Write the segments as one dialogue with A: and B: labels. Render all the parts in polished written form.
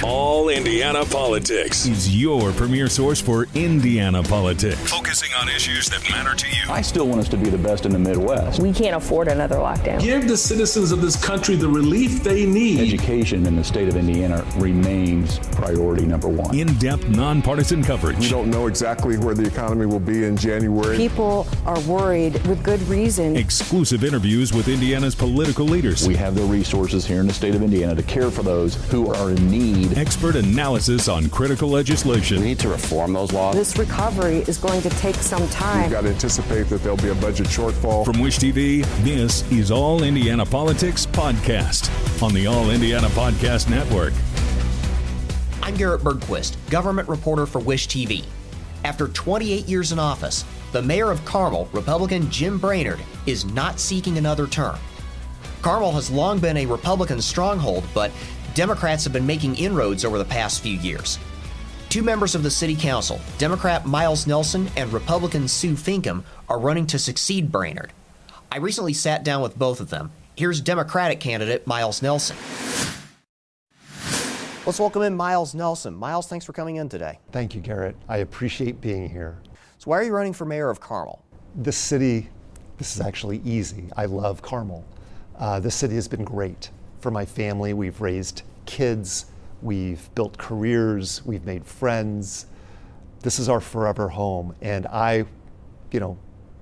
A: All Indiana Politics
B: is your premier source for Indiana politics.
A: Focusing on issues that matter to you.
C: I still want us to be the best in the Midwest.
D: We can't afford another lockdown.
E: Give the citizens of this country the relief they need.
C: Education in the state of Indiana remains priority number one.
B: In-depth, nonpartisan coverage.
F: We don't know exactly where the economy will be in January.
D: People are worried with good reason.
B: Exclusive interviews with Indiana's political leaders.
C: We have the resources here in the state of Indiana to care for those who are in need.
B: Expert analysis on critical legislation.
G: We need to reform those laws.
D: This recovery is going to take some time.
F: We've got to anticipate that there'll be a budget shortfall.
B: From Wish TV, this is All Indiana Politics Podcast on the All Indiana Podcast Network.
H: I'm Garrett Bergquist, government reporter for Wish TV. After 28 years in office, the mayor of Carmel, Republican John Brainard, is not seeking another term. Carmel has long been a Republican stronghold, but Democrats have been making inroads over the past few years. Two members of the city council, Democrat Miles Nelson and Republican Sue Finkham, are running to succeed Brainard. I recently sat down with both of them. Here's Democratic candidate Miles Nelson. Let's welcome in Miles Nelson. Miles, thanks for coming in today.
I: Thank you, Garrett. I appreciate being here.
H: So why are you running for mayor of Carmel?
I: This city, this is actually easy. I love Carmel. This city has been great for my family. We've raised kids, we've built careers, we've made friends. This is our forever home, and I,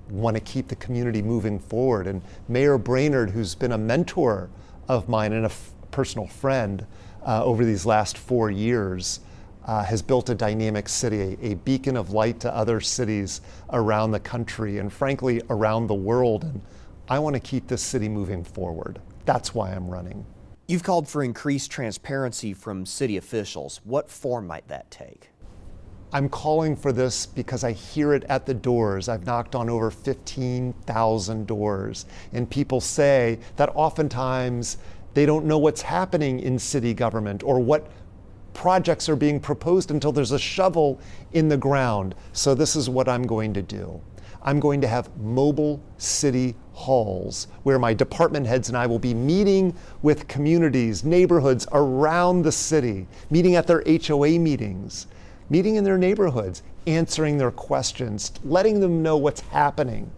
I: want to keep the community moving forward. And Mayor Brainard, who's been a mentor of mine and a personal friend over these last 4 years, has built a dynamic city, a beacon of light to other cities around the country and frankly around the world. And I want to keep this city moving forward. That's why I'm running.
H: You've called for increased transparency from city officials. What form might that take?
I: I'm calling for this because I hear it at the doors. I've knocked on over 15,000 doors, and people say that oftentimes they don't know what's happening in city government or what projects are being proposed until there's a shovel in the ground. So this is what I'm going to do. I'm going to have mobile city halls where my department heads and I will be meeting with communities, neighborhoods around the city, meeting at their HOA meetings, meeting in their neighborhoods, answering their questions, letting them know what's happening.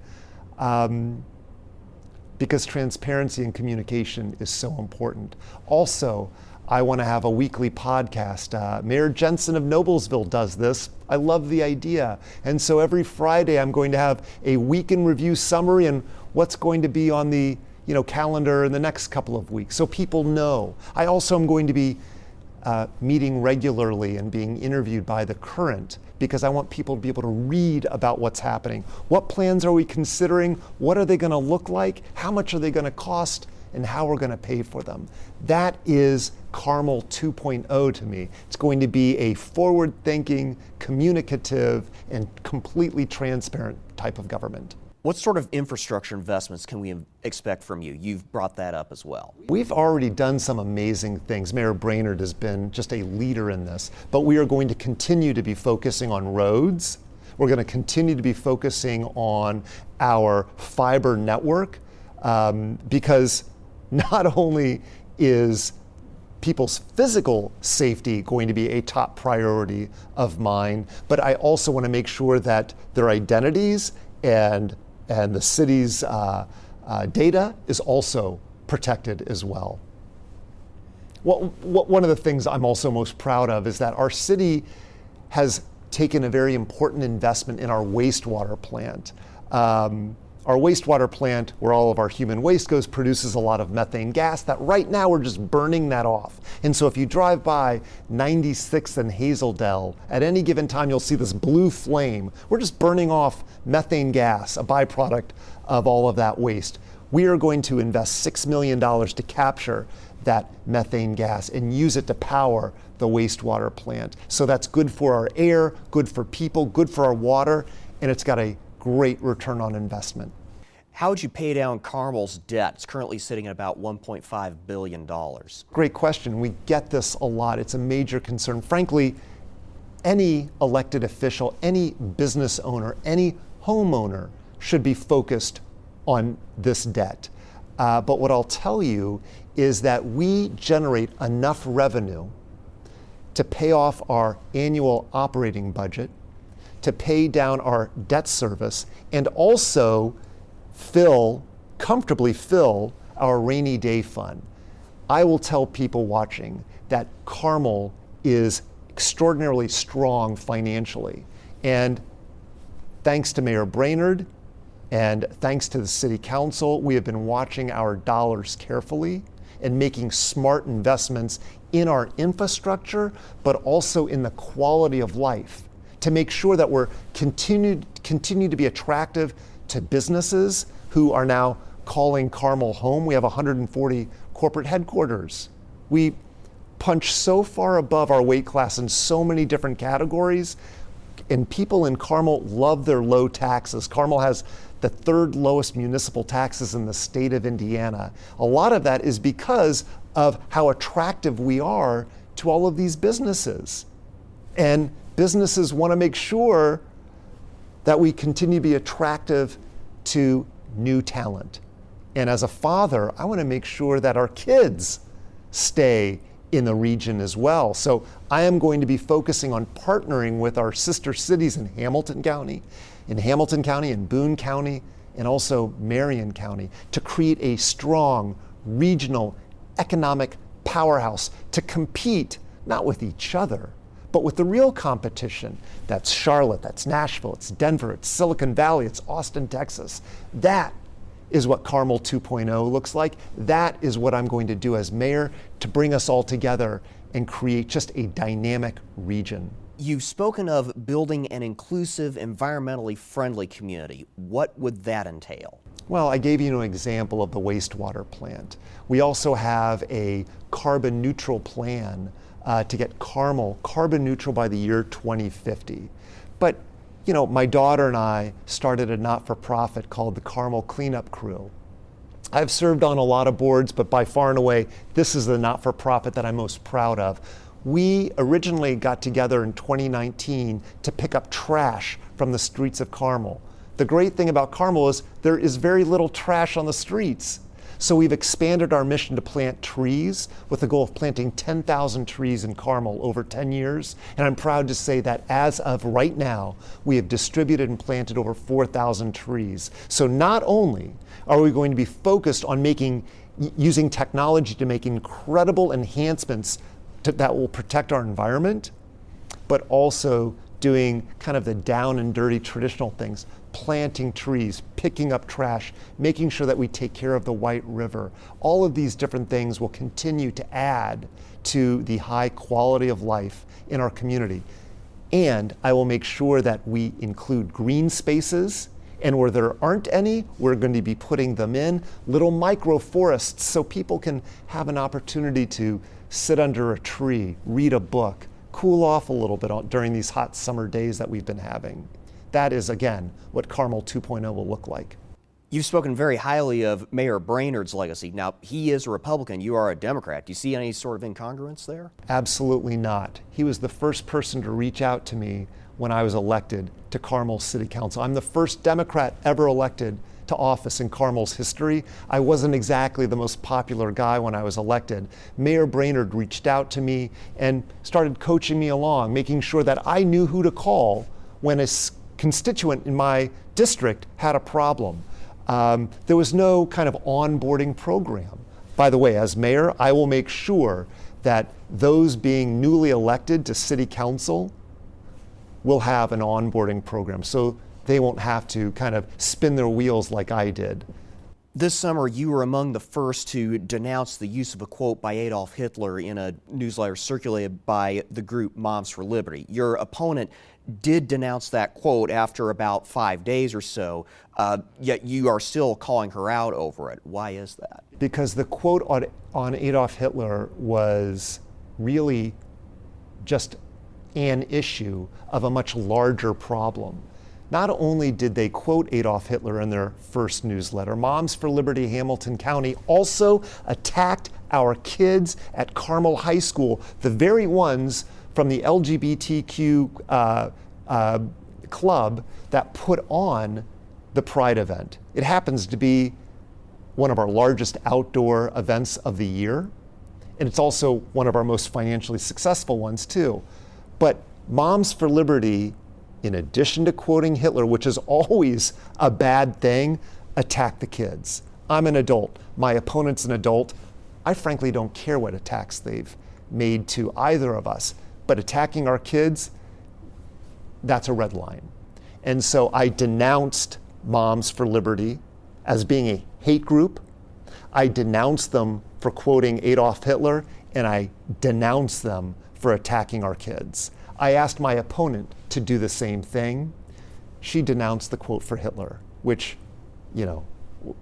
I: Because transparency and communication is so important. Also, I want to have a weekly podcast. Mayor Jensen of Noblesville does this. I love the idea. And so every Friday I'm going to have a week in review summary and what's going to be on the calendar in the next couple of weeks so people know. I also am going to be meeting regularly and being interviewed by The Current because I want people to be able to read about what's happening. What plans are we considering? What are they going to look like? How much are they going to cost? And how we're going to pay for them. That is Carmel 2.0 to me. It's going to be a forward-thinking, communicative, and completely transparent type of government.
H: What sort of infrastructure investments can we expect from you? You've brought that up as well.
I: We've already done some amazing things. Mayor Brainard has been just a leader in this, but we are going to continue to be focusing on roads. We're going to continue to be focusing on our fiber network because not only is people's physical safety going to be a top priority of mine, but I also want to make sure that their identities and the city's data is also protected as well. One of the things I'm also most proud of is that our city has taken a very important investment in our wastewater plant. Our wastewater plant, where all of our human waste goes, produces a lot of methane gas that right now we're just burning that off. And so if you drive by 96th and Hazeldale, at any given time you'll see this blue flame. We're just burning off methane gas, a byproduct of all of that waste. We are going to invest $6 million to capture that methane gas and use it to power the wastewater plant. So that's good for our air, good for people, good for our water, and it's got a great return on investment.
H: How would you pay down Carmel's debt? It's currently sitting at about $1.5 billion.
I: Great question. We get this a lot. It's a major concern. Frankly, any elected official, any business owner, any homeowner should be focused on this debt. But what I'll tell you is that we generate enough revenue to pay off our annual operating budget, to pay down our debt service, and also comfortably fill our rainy day fund. I will tell people watching that Carmel is extraordinarily strong financially. And thanks to Mayor Brainard and thanks to the City Council, we have been watching our dollars carefully and making smart investments in our infrastructure, but also in the quality of life to make sure that we're continue to be attractive to businesses who are now calling Carmel home. We have 140 corporate headquarters. We punch so far above our weight class in so many different categories, and people in Carmel love their low taxes. Carmel has the third lowest municipal taxes in the state of Indiana. A lot of that is because of how attractive we are to all of these businesses. And businesses want to make sure that we continue to be attractive to new talent. And as a father, I want to make sure that our kids stay in the region as well. So I am going to be focusing on partnering with our sister cities in Hamilton County, in Boone County, and also Marion County to create a strong regional economic powerhouse to compete not with each other, but with the real competition. That's Charlotte, that's Nashville, it's Denver, it's Silicon Valley, it's Austin, Texas. That is what Carmel 2.0 looks like. That is what I'm going to do as mayor to bring us all together and create just a dynamic region.
H: You've spoken of building an inclusive, environmentally friendly community. What would that entail?
I: Well, I gave you an example of the wastewater plant. We also have a carbon neutral plan to get Carmel carbon neutral by the year 2050. But you know, my daughter and I started a not-for-profit called the Carmel Cleanup Crew. I've served on a lot of boards, but by far and away, this is the not-for-profit that I'm most proud of. We originally got together in 2019 to pick up trash from the streets of Carmel. The great thing about Carmel is there is very little trash on the streets. So we've expanded our mission to plant trees with the goal of planting 10,000 trees in Carmel over 10 years. And I'm proud to say that as of right now, we have distributed and planted over 4,000 trees. So not only are we going to be focused on using technology to make incredible enhancements that will protect our environment, but also doing kind of the down and dirty traditional things, planting trees, picking up trash, making sure that we take care of the White River. All of these different things will continue to add to the high quality of life in our community. And I will make sure that we include green spaces, and where there aren't any, we're going to be putting them in, little micro forests so people can have an opportunity to sit under a tree, read a book, cool off a little bit during these hot summer days that we've been having. That is, again, what Carmel 2.0 will look like.
H: You've spoken very highly of Mayor Brainard's legacy. Now, he is a Republican, you are a Democrat. Do you see any sort of incongruence there?
I: Absolutely not. He was the first person to reach out to me when I was elected to Carmel City Council. I'm the first Democrat ever elected to office in Carmel's history. I wasn't exactly the most popular guy when I was elected. Mayor Brainard reached out to me and started coaching me along, making sure that I knew who to call when a constituent in my district had a problem. There was no kind of onboarding program. By the way, as mayor, I will make sure that those being newly elected to city council will have an onboarding program so they won't have to kind of spin their wheels like I did.
H: This summer, you were among the first to denounce the use of a quote by Adolf Hitler in a newsletter circulated by the group Moms for Liberty. Your opponent did denounce that quote after about 5 days or so, yet you are still calling her out over it. Why is that?
I: Because the quote on Adolf Hitler was really just an issue of a much larger problem. Not only did they quote Adolf Hitler in their first newsletter, Moms for Liberty Hamilton County also attacked our kids at Carmel High School, the very ones from the LGBTQ club that put on the Pride event. It happens to be one of our largest outdoor events of the year. And it's also one of our most financially successful ones too. But Moms for Liberty, in addition to quoting Hitler, which is always a bad thing, attack the kids. I'm an adult. My opponent's an adult. I frankly don't care what attacks they've made to either of us. But attacking our kids, that's a red line. And so I denounced Moms for Liberty as being a hate group. I denounced them for quoting Adolf Hitler, and I denounced them for attacking our kids. I asked my opponent to do the same thing. She denounced the quote for Hitler, which,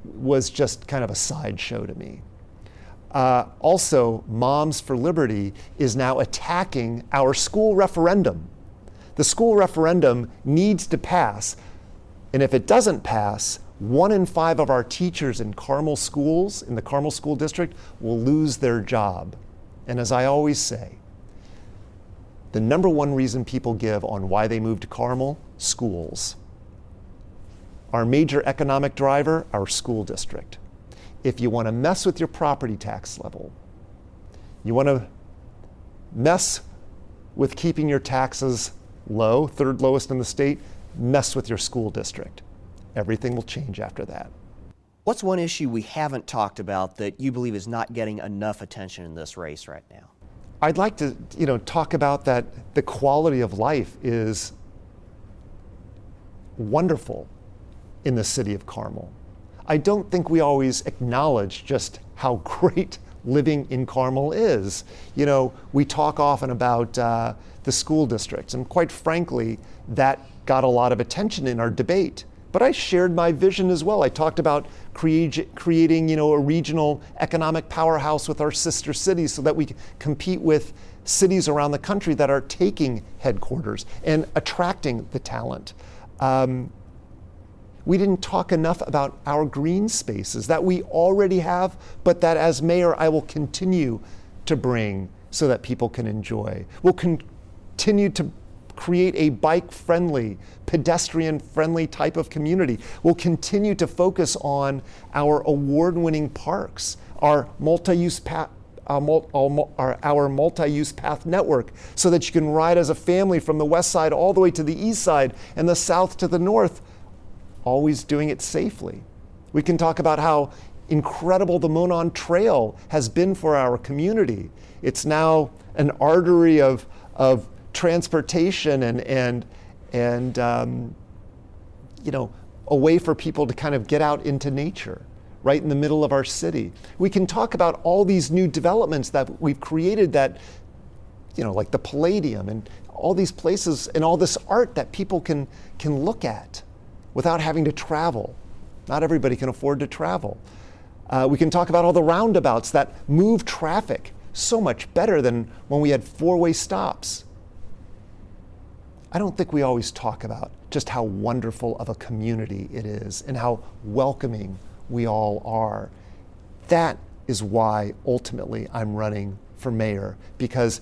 I: was just kind of a sideshow to me. Also, Moms for Liberty is now attacking our school referendum. The school referendum needs to pass, and if it doesn't pass, 1 in 5 of our teachers in Carmel schools, in the Carmel School District, will lose their job. And as I always say, the number one reason people give on why they moved to Carmel, schools. Our major economic driver, our school district. If you want to mess with your property tax level, you want to mess with keeping your taxes low, third lowest in the state, mess with your school district. Everything will change after that.
H: What's one issue we haven't talked about that you believe is not getting enough attention in this race right now?
I: I'd like to, talk about that the quality of life is wonderful in the city of Carmel. I don't think we always acknowledge just how great living in Carmel is. We talk often about the school districts, and quite frankly, that got a lot of attention in our debate. But I shared my vision as well. I talked about creating, a regional economic powerhouse with our sister cities so that we can compete with cities around the country that are taking headquarters and attracting the talent. We didn't talk enough about our green spaces that we already have, but that as mayor, I will continue to bring so that people can enjoy. We'll continue to create a bike-friendly, pedestrian-friendly type of community. We'll continue to focus on our award-winning parks, our multi-use path network, so that you can ride as a family from the west side all the way to the east side and the south to the north, always doing it safely. We can talk about how incredible the Monon Trail has been for our community. It's now an artery of transportation and a way for people to kind of get out into nature right in the middle of our city. We can talk about all these new developments that we've created that, like the Palladium and all these places and all this art that people can look at without having to travel. Not everybody can afford to travel. We can talk about all the roundabouts that move traffic so much better than when we had 4-way stops. I don't think we always talk about just how wonderful of a community it is and how welcoming we all are. That is why ultimately I'm running for mayor, because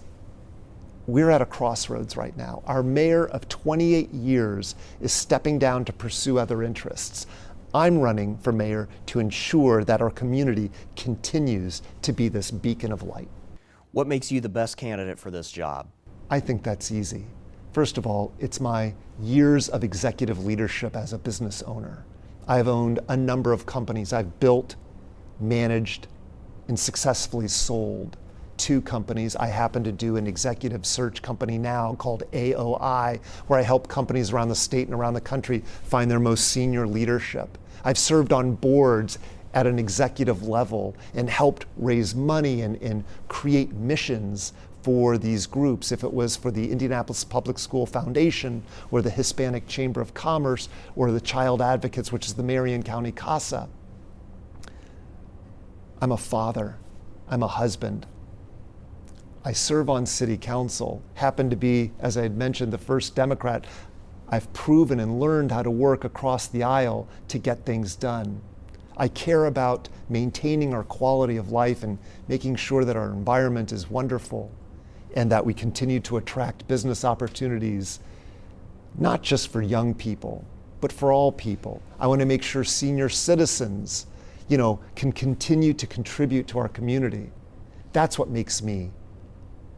I: we're at a crossroads right now. Our mayor of 28 years is stepping down to pursue other interests. I'm running for mayor to ensure that our community continues to be this beacon of light.
H: What makes you the best candidate for this job?
I: I think that's easy. First of all, it's my years of executive leadership as a business owner. I've owned a number of companies. I've built, managed, and successfully sold 2 companies. I happen to do an executive search company now called AOI, where I help companies around the state and around the country find their most senior leadership. I've served on boards at an executive level and helped raise money and create missions for these groups, if it was for the Indianapolis Public School Foundation or the Hispanic Chamber of Commerce or the Child Advocates, which is the Marion County CASA. I'm a father. I'm a husband. I serve on city council, happen to be, as I had mentioned, the first Democrat. I've proven and learned how to work across the aisle to get things done. I care about maintaining our quality of life and making sure that our environment is wonderful and that we continue to attract business opportunities, not just for young people, but for all people. I want to make sure senior citizens, can continue to contribute to our community. That's what makes me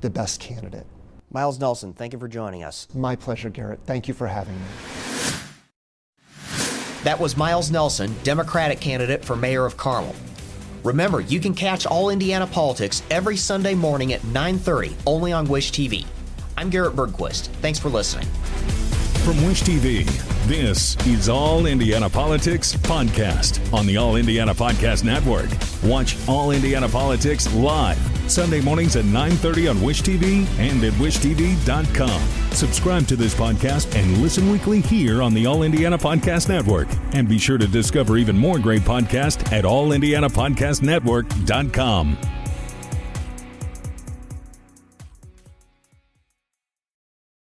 I: the best candidate.
H: Miles Nelson, thank you for joining us.
I: My pleasure, Garrett. Thank you for having me.
H: That was Miles Nelson, Democratic candidate for mayor of Carmel. Remember, you can catch All Indiana Politics every Sunday morning at 9:30, only on Wish TV. I'm Garrett Bergquist. Thanks for listening.
B: From Wish TV, this is All Indiana Politics Podcast on the All Indiana Podcast Network. Watch All Indiana Politics live Sunday mornings at 9:30 on Wish TV and at wishtv.com. Subscribe to this podcast and listen weekly here on the All Indiana Podcast Network. And be sure to discover even more great podcasts at allindianapodcastnetwork.com.